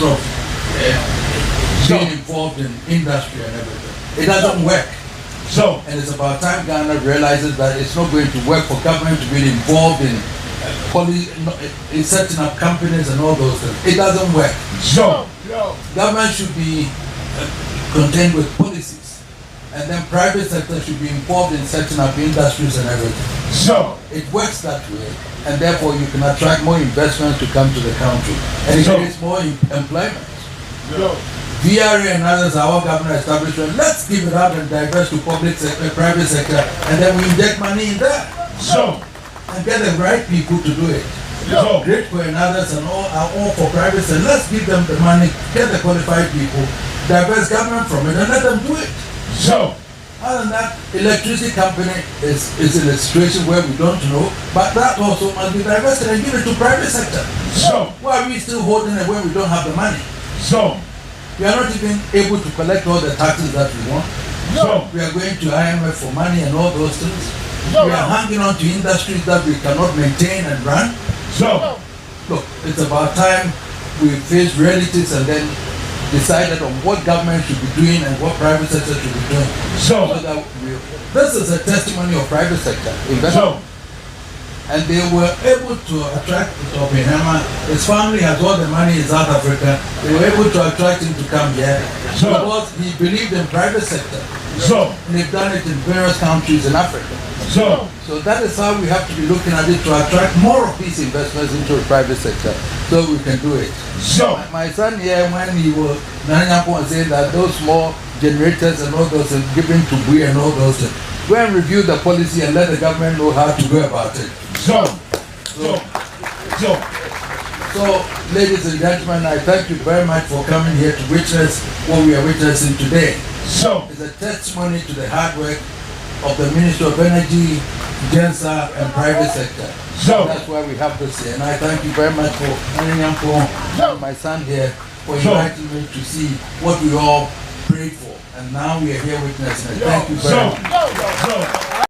of being involved in industry and everything. It doesn't work. And it's about time Ghana realizes that it's not going to work for government to be involved in in setting up companies and all those things. It doesn't work. Government should be contained with policies, and then private sector should be involved in setting up industries and everything. It works that way, and therefore you can attract more investments to come to the country, and it creates more employment. VRA and others are all government establishment. Let's give it up and divest to public sector, private sector, and then we inject money in there. And get the right people to do it. Great for and others and all are all for private sector. Let's give them the money, get the qualified people, divest government from it, and let them do it. Other than that, electricity company is in a situation where we don't know, but that also must be divested and give it to private sector. Why are we still holding it when we don't have the money? We are not even able to collect all the taxes that we want. We are going to IMF for money and all those things. We are hanging on to industries that we cannot maintain and run. Look, it's about time we face realities and then decided on what government should be doing and what private sector should be doing. This is a testimony of private sector investment. And they were able to attract Oppenheimer. His family has all the money in South Africa. They were able to attract him to come here because he believed in private sector. And they've done it in various countries in Africa. So that is how we have to be looking at it, to attract more of these investments into the private sector so we can do it. My son here, when he was saying that those small generators and all those and given to we and all those things, go and review the policy and let the government know how to go about it. So, ladies and gentlemen, I thank you very much for coming here to witness what we are witnessing today. It's a testimony to the hard work of the Ministry of Energy, GENSA, and private sector. That's why we have this here. And I thank you very much for my son here for inviting me to see what we all prayed for. And now we are here witnessing it. Thank you very much.